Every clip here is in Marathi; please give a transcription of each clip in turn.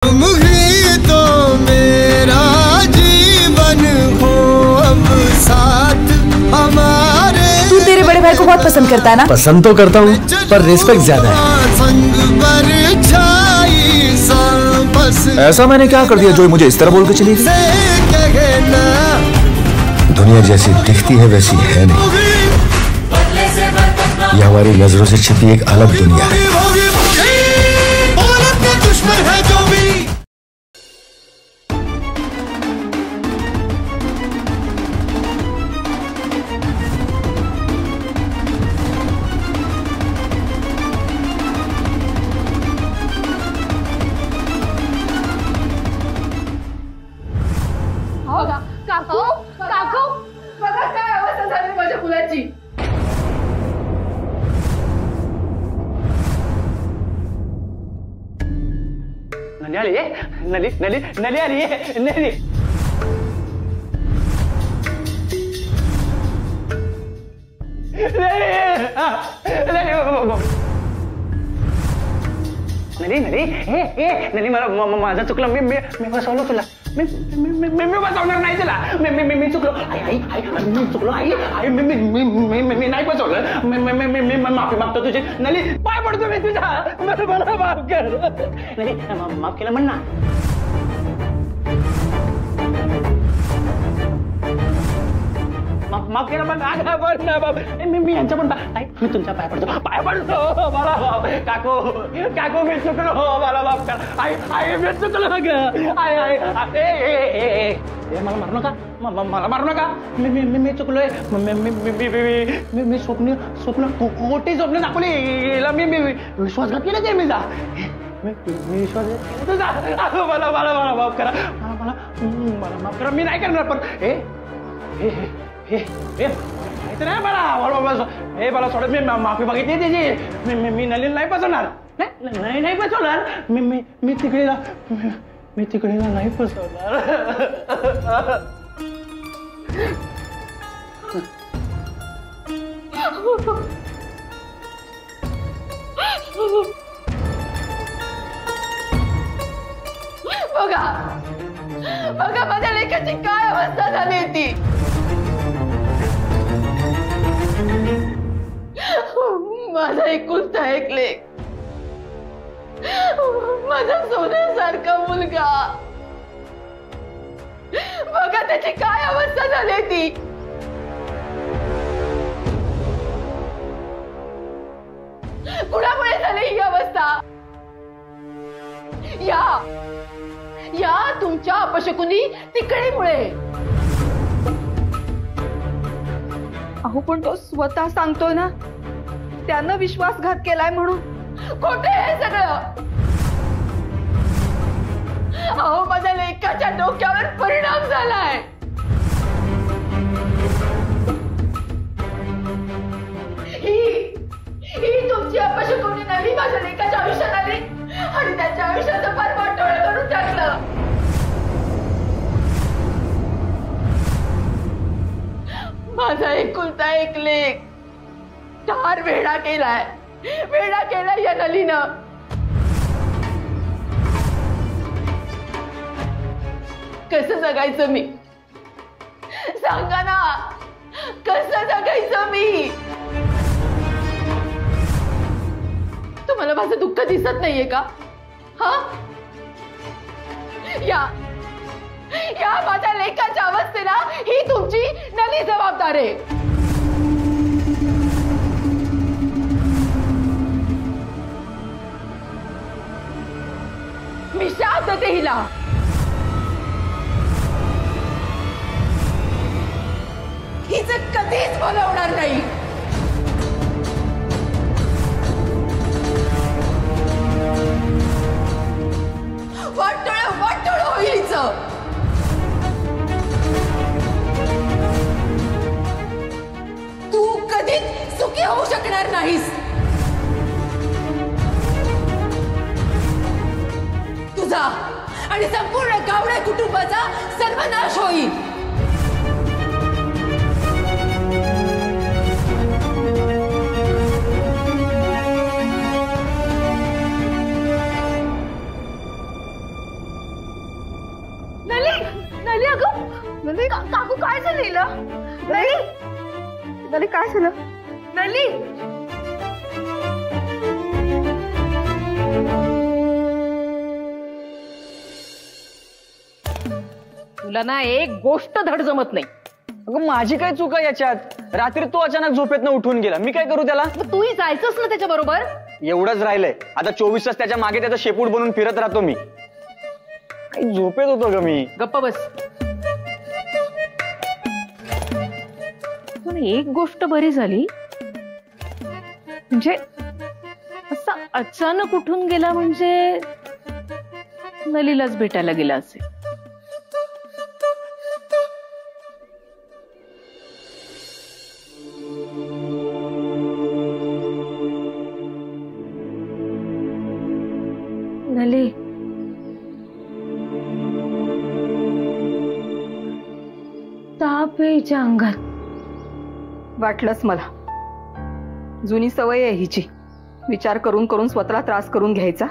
तुम ही तो मेरा जीवन हो, अब साथ हमारे। तू तेरे बड़े भाई को बहुत पसंद करता है ना? पसंद तो करता हूँ, पर रिस्पेक्ट ज्यादा है। संग परछाई सा बस ऐसा मैंने क्या कर दिया जो मुझे इस तरह बोल के चली गई? कहना दुनिया जैसी दिखती है वैसी है नहीं। ये हमारी नजरों से छिपी एक अलग दुनिया है। दुश्मन है जो भी। काकू काकू बघा काय अवस्था झाली माझ्या मुलाची. नली आली नली नली नली आली नली. नली नली नली मला माझं चुकलं. मी बसवलं तुला. मी बसवणार नाही तुला. मी चुकलो. आई मी चुकलो. आई मी नाही बसवलं. मी माफी मागतो तुझी. नली पाय पडतो मी तुझा. मला माफ कर. नली माफ केलं म्हण ना. माफ केलं पण मी यांच्या पण मी तुमच्या पाय पडतो. पाय पडतो. मला माफ. काकू मी चुकलो. मला माफ कर. आई मी चुकलो ग. आई मला मारू नका. मला मारू नका. मी चुकलोय. मी स्वप्न मोठी स्वप्न दाखवली. मी विश्वासघात केला ते मी जा. मी विश्वास मला माफ करा. मला माफ करा. मी नाही करणार. पण मला सोडत. मी माफी मागितली त्याची. मी नलीन नाही बसवणार. नाही बसवणार. मी तिकडेला नाही बसवणार. बघा माझ्या लेकाची काय अवस्था झाली ती. माझा एकुलता एक लेक. माझा सोन्यासारखा मुलगा. बघा त्याची काय अवस्था झाली ती. कुणामुळे झाली ही अवस्था? या तुमच्या अपशकुनी तिकडेमुळे. अहो पण तो स्वतः सांगतोय ना त्यानं विश्वासघात केलाय म्हणून. खोटे हे सगळं. अहो माझ्या लेकाच्या डोक्यावर परिणाम झालाय. ही तुमची अपशकुनी नवी माझ्या लेकाच्या आयुष्यात आली आणि त्याच्या आयुष्याचं फार वाटोळं करून टाकलं. माझा एकुलता एक लेक फार वेडा केलाय या नलीनं. कसं जगायचं मी? सांगा ना. कसं जगायचं मी? तुम्हाला माझं दुःख दिसत नाहीये का? हा या माझ्या लेकाच्या अवस्थेला ही तुमची नली जबाबदार आहे. मी शाप देते हिला. हिचं कधीच मला होणार नाही. वाटोळ होईल हिचं. तू कधीच सुखी होऊ शकणार नाहीस. तुझा आणि संपूर्ण गावडे कुटुंबाचा सर्वनाश होईल. नली अगं नली काकू काय झालं हिला? नली नली काय झालं? नली तुला ना एक गोष्ट धड जमत नाही. अगं माझी काय चूक आहे याच्यात? रात्री तो अचानक झोपेतनं उठून गेला, मी काय करू त्याला? तूही जायचंच ना त्याच्या बरोबर. एवढंच राहिलंय आता 24 तास त्याच्या मागे त्याचा शेपूट बनून फिरत राहतो मी. काही झोपेत होतो ग मी. गप्प बस. पण एक गोष्ट बरी झाली, म्हणजे असं अचानक उठून गेला म्हणजे नलीलाच भेटायला गेला असेल. नली ताप आहे हिच्या अंगात. वाटलंच मला. जुनी सवय आहे हिची, विचार करून करून स्वतःला त्रास करून घ्यायचा,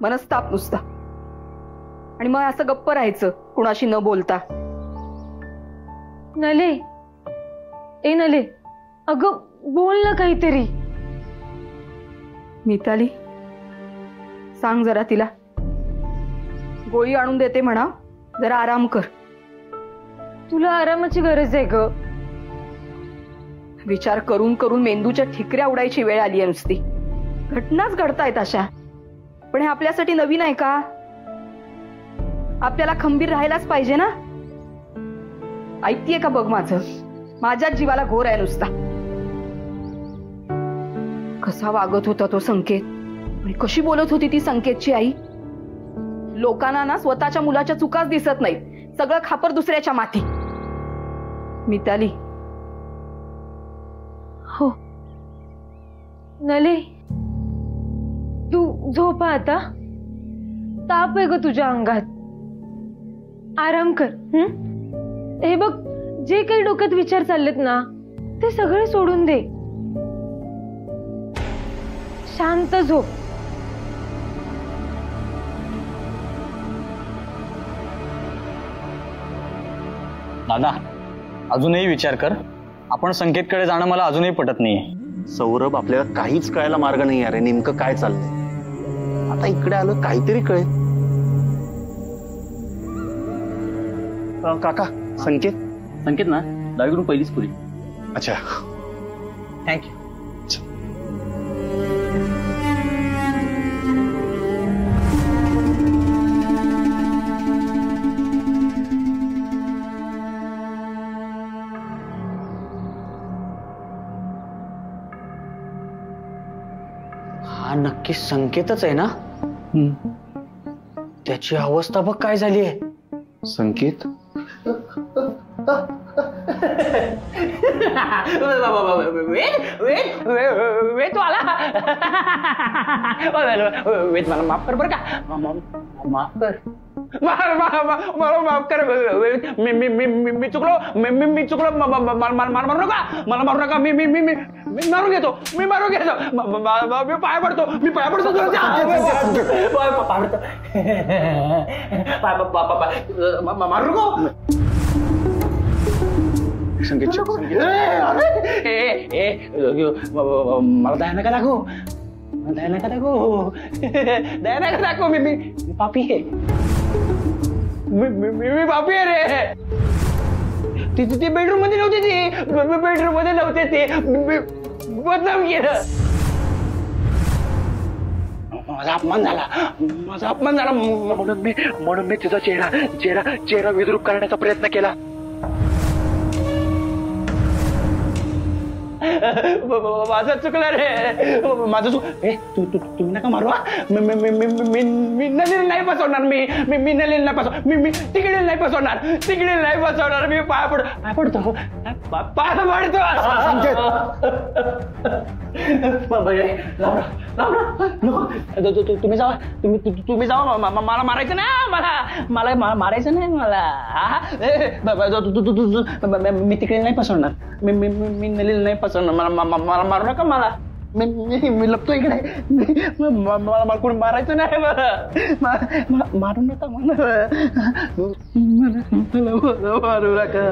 मनस्ताप नुसता, आणि मग असं गप्प राहायचं कुणाशी न बोलता. नले ए नले अगं बोल ना काहीतरी. मिताली सांग जरा तिला, गोळी आणून देते म्हणा, जरा आराम कर. तुला आरामाची गरज आहे ग. विचार करून करून मेंदूच्या ठिकऱ्या उडायची वेळ आली आहे नुसती. घटनाच घडतायत अशा, पण हे आपल्यासाठी नवीन आहे का? आपल्याला खंबीर राहायलाच पाहिजे ना. ऐकतीये का बघ माझं, माझ्याच जीवाला घोर आहे नुसता. कसा वागत होता तो संकेत, आणि कशी बोलत होती ती संकेतची आई. लोकांना ना स्वतःच्या मुलाच्या चुकाच दिसत नाहीत, सगळं खापर दुसऱ्याच्या माथी. मिताली हो नले तू झोपा आता. ताप आहे ग तुझ्या अंगात, आराम कर. हे बघ जे काही डोक्यात विचार चाललेत ना ते सगळे सोडून दे. शांत झोप. दादा अजूनही विचार कर. आपण संकेतकडे जाणं मला अजूनही पटत नाहीये. सौरभ आपल्याला काहीच कळायला मार्ग नाही अरे, नेमकं काय चाललंय. आता इकडे आलं काहीतरी कळेल. काका संकेत ना 10वी पहिलीच पुरी. अच्छा थँक्यू. हा नक्की संकेतच आहे ना? त्याची अवस्था बघ काय झाली आहे. संकेत वेट आला. वेट मला माफ कर बरं का. माफ कर, मला माफ कर. मी चुकलो. मी चुकलो. मला मारू नका. मला मारू नका. मी मारून घेतो. मी पाय पडतो. मारू नको. संकेत मला दया नका दाखवू. दया नका दाखवू. मी पापी आहे. मी पापी आहे रे. ती बेडरूम मध्ये नव्हती. ती बदनाम केलं. माझा अपमान झाला. म्हणून मी तिचा चेहरा विद्रूप करण्याचा प्रयत्न केला. माझं चुकलं रे. माझं तुम्ही नका मारू. मी नलील नाही फसवणार. मी नलील नाही फसवणार. मी तिकडे नाही फसवणार. मी पाय पडतो. तुम्ही जावा. मला मारायचं नाही. मला मारायचं नाही. मी तिकडे नाही फसवणार. मी नलील नाही फसवणार. मला मारू नका. मला मी लपतो इकडे. मला कोण मारायचं नाही. मारू नका मला मारू नका.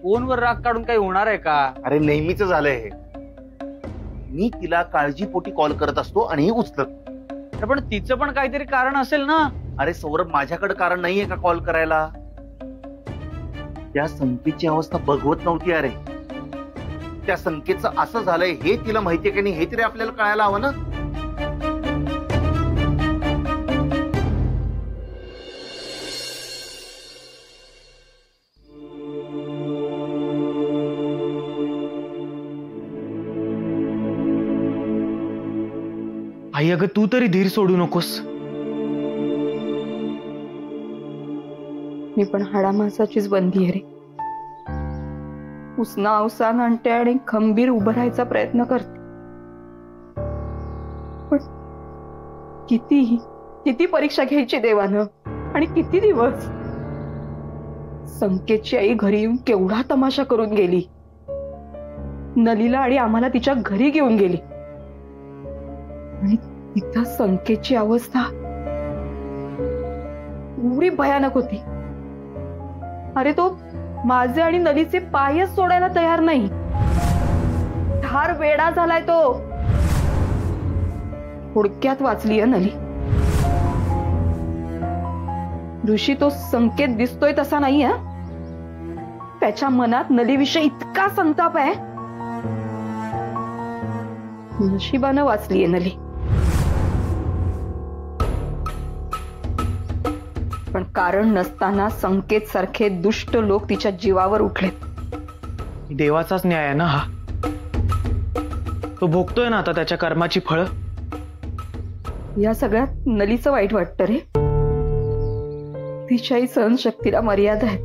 फोनवर राग काढून काही होणार आहे का? अरे नेहमीच झालंय हे. मी तिला काळजीपोटी कॉल करत असतो आणि ही उचलत. पण तिचं पण काहीतरी कारण असेल ना. अरे सौरभ, माझ्याकडे कारण नाहीये का कॉल करायला? त्या संकेतची अवस्था बघवत नव्हती. अरे त्या संकेतचं असं झालंय हे तिला माहितीये की नाही हे तरी आपल्याला कळायला हवं ना. आई अगं तू तरी धीर सोडू नकोस. मी पण हाडामासाचीच बंदी आहे रे. उसना अवसान आणते आणि खंबीर उभं राहायचा प्रयत्न करते. पण किती परीक्षा घ्यायची देवानं आणि किती दिवस. संकेतची आई घरी येऊन केवढा तमाशा करून गेली. नलीला आणि आम्हाला तिच्या घरी घेऊन गेली आणि तिथं संकेतची अवस्था एवढी भयानक होती. अरे तो माझे आणि नलीचे पायच सोडायला तयार नाही. फार वेडा झालाय तो. थोडक्यात वाचलीय नली. ऋषी तो संकेत दिसतोय तसा नाही. त्याच्या मनात नलीविषयी इतका संताप आहे. नशिबानं वाचलीय नली. पण कारण नसताना संकेत सारखे दुष्ट लोक तिच्या जीवावर उठले. देवाचाच न्याय आहे ना हा. तो भोगतोय ना आता त्याच्या कर्माची फळं. या सगळ्यात नलीचं वाईट वाटतं रे. तिच्याही सहनशक्तीला मर्यादा आहे.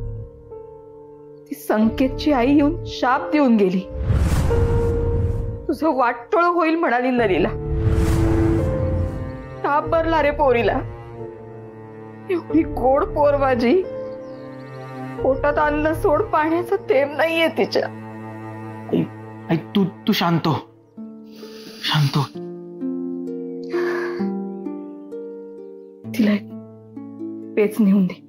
ती संकेतची आई येऊन शाप देऊन गेली. तुझं वाटोळ होईल म्हणाली नलीला. ताप भरला रे पोरीला. एवढी गोड पोर माझी. पोटात अन्न सोड पाण्याचं थेंब नाहीये तिच्या. आई तू शांत हो. शांत हो. तिला पेच नेऊन दे.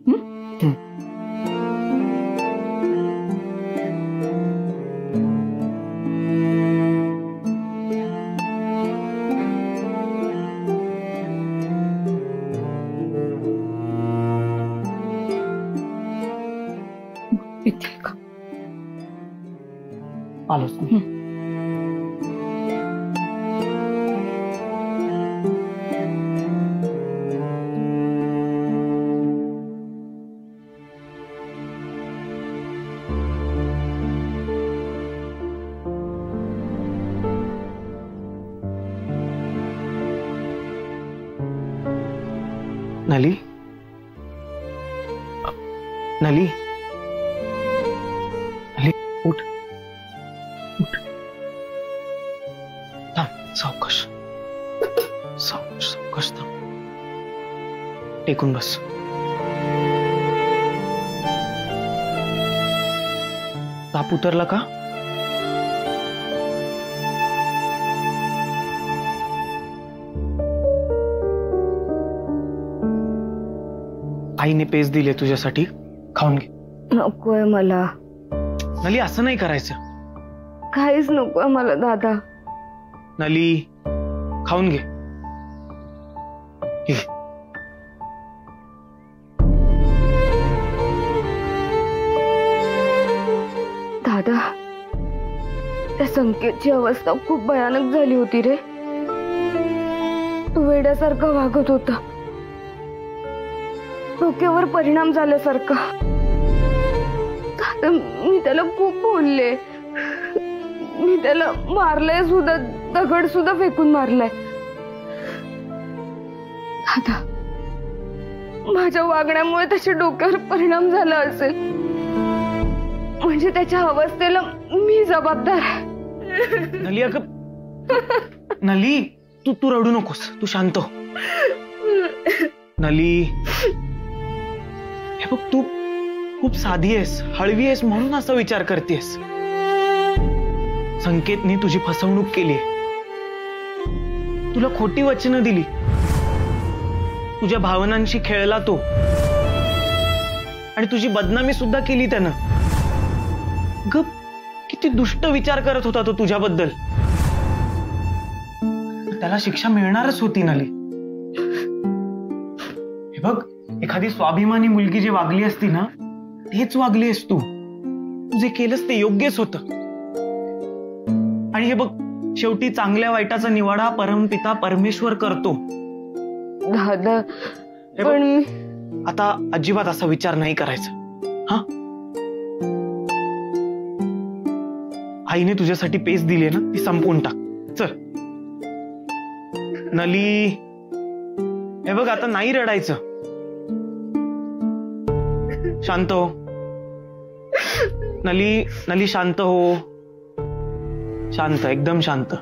आलोच. नली नली नली उठ उठ. थांब. सावकाश सावकाश सावकाश थांब. टेकून बस. ताप उतरला का? आईने पेज दिले तुझ्यासाठी. खाऊन घे. नकोय मला. नली असं नाही करायचं. काहीच नकोय मला दादा. नली खाऊन घे. घे. दादा संकेतची अवस्था खूप भयानक झाली होती रे. तो वेड्यासारखा वागत होता. डोक्यावर परिणाम झाल्यासारखा. दादा, मी त्याला खूप बोलले. मी त्याला मारलंय सुद्धा, दगड सुद्धा फेकून मारलाय. दादा, माझ्या वागण्यामुळे त्याच्या डोक्यावर परिणाम झाला असेल. म्हणजे त्याच्या अवस्थेला मी जबाबदार आहे. नली, अगं नली, तू रडू नकोस. तू शांत हो. नली, हे बघ, तू खूप साधी आहेस, हळवी आहेस म्हणून असा विचार करतेस. संकेतने तुझी फसवणूक केली, तुला खोटी वचनं दिली, तुझ्या भावनांशी खेळला तो, आणि तुझी बदनामी सुद्धा केली त्यानं. गप, किती दुष्ट विचार करत होता तो तुझ्याबद्दल. त्याला शिक्षा मिळणारच होती नली. हे बघ, एखादी स्वाभिमानी मुलगी जे वागली असती ना, तेच वागली आहेस तू. तू जे केलंस ते योग्यच होतं. आणि हे बघ, शेवटी चांगल्या वाईटाचा निवाडा परमपिता परमेश्वर करतो. दादा, हे बघ, आता अजिबात असा विचार नाही करायचा. हा, आईने तुझ्यासाठी पेज दिली ना, ती संपवून टाक. चल नली, हे बघ, आता नाही रडायचं. शांत हो नली. नली, शांत हो. शांत, एकदम शांत.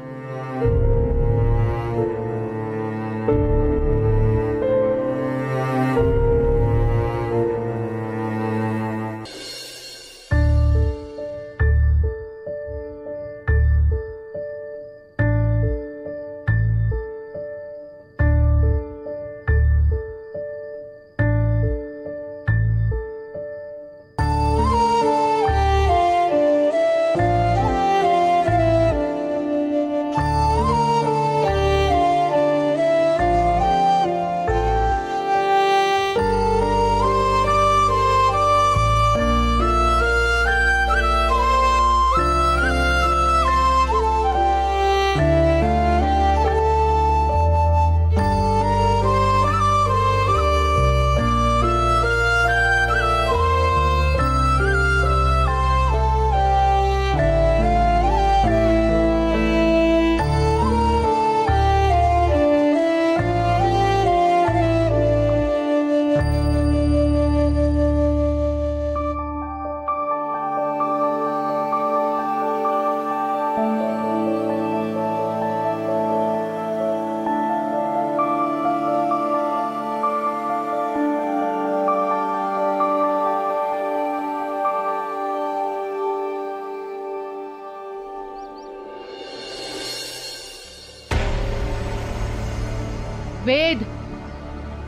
वेद,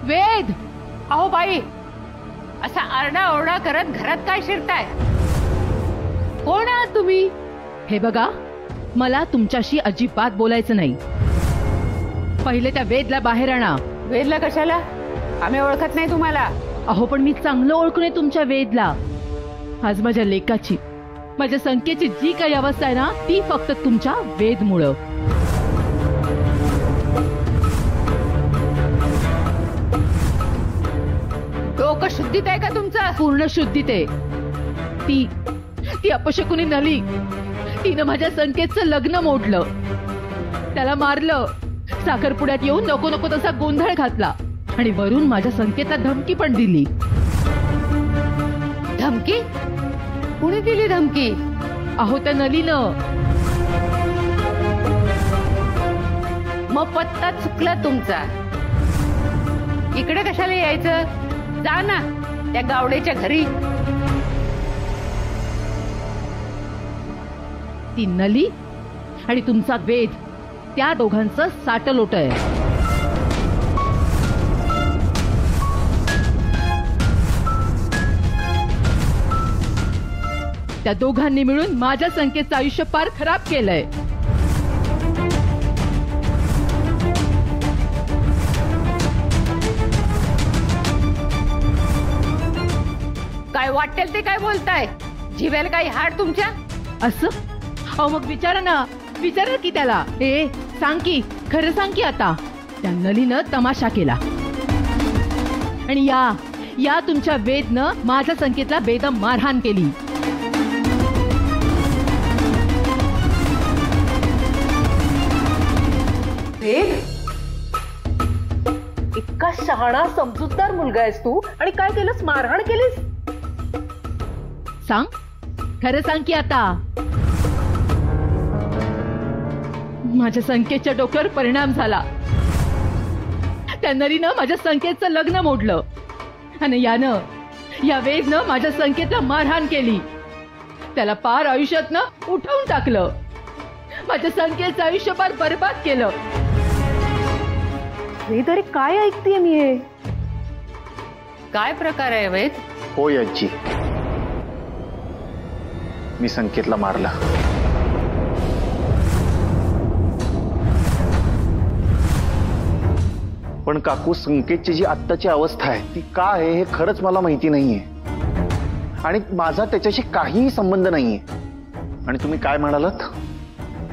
वेद, अहो बाई, असा आरडा ओरडा करत घरात काय शिरताय? कोण आहात तुम्ही? हे बघा, मला तुमच्याशी अजिबात बोलायचं नाही. पहिले त्या वेदला बाहेर आणा. वेदला कशाला? आम्ही ओळखत नाही तुम्हाला. अहो, पण मी चांगलं ओळखून आहे तुमच्या वेदला. आज माझ्या लेकाची, माझ्या संकेतची जी काही अवस्था आहे ना, ती फक्त तुमच्या वेदमुळं. डोकं शुद्धीत आहे का तुमचं? पूर्ण शुद्धीत आहे. ती अपशकुनी नली, तिनं माझ्या संकेतचं लग्न मोडलं, त्याला मारलं, साखरपुड्यात येऊन नको नको तसा गोंधळ घातला आणि वरून माझ्या संकेतला धमकी पण दिली. धमकी? कुणी दिली धमकी? अहो, त्या नलीनं. मग पत्ता चुकला तुमचा. इकडे कशाला यायचं? जा ना त्या गावडेच्या घरी. ती नली आणि तुमचा वेद, त्या दोघांचं साटलोट आहे. त्या दोघांनी मिळून माझ्या संकेतचं आयुष्य फार खराब केलंय. काय वाटेल ते काय बोलताय? जिवेल काही हाड तुमच्या? अहो मग विचारा की त्याला. सांग की, खरं सांग की आता त्या नलीनं तमाशा केला आणि या तुमच्या वेदनं माझ्या संकेतला बेदम मारहाण केली. इतका शहाणा समजूतदार मुलगा आहेस तू आणि काय केलंस? मारहाण केलीस? सांग, खरं सांग की आता. माझ्या संकेतच्या डोक्यावर परिणाम झाला. त्या नरीनं माझ्या संकेतचं लग्न मोडलं आणि या वेदनं माझ्या संकेतला मारहाण केली. त्याला पार आयुष्यातनं उठवून टाकलं. माझ्या संकेतचं आयुष्य पार बरबाद केलं. वेद, अरे काय ऐकतेय मी? हे काय प्रकार आहे वेद? होय आजी, मी संकेतला मारला. पण काकू, संकेतची जी आत्ताची अवस्था आहे ती का आहे हे खरंच मला माहिती नाहीये आणि माझा त्याच्याशी काहीही संबंध नाहीये. आणि तुम्ही काय म्हणालात?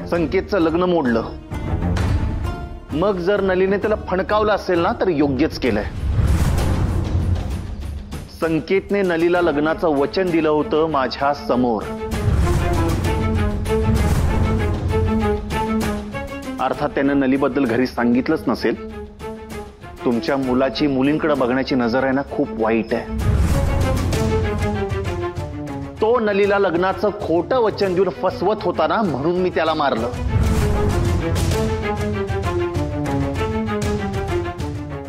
संकेतचं लग्न मोडलं. मग जर नलीने त्याला फणकावलं असेल ना तर योग्यच केलंय. संकेतने नलीला लग्नाचं वचन दिलं होतं माझ्या समोर. अर्थात त्यानं नलीबद्दल घरी सांगितलंच नसेल. तुमच्या मुलाची मुलींकडे बघण्याची नजर आहे ना, खूप वाईट आहे. तो नलीला लग्नाचं खोटं वचन देऊन फसवत होता ना, म्हणून मी त्याला मारलं.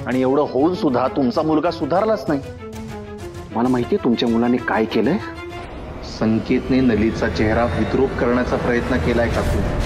आणि एवढं होऊन सुद्धा तुमचा मुलगा सुधारलाच नाही. मला माहितीये तुमच्या मुलाने काय केलंय. संकेतने नलीचा चेहरा विद्रूप करण्याचा प्रयत्न केलाय काकू.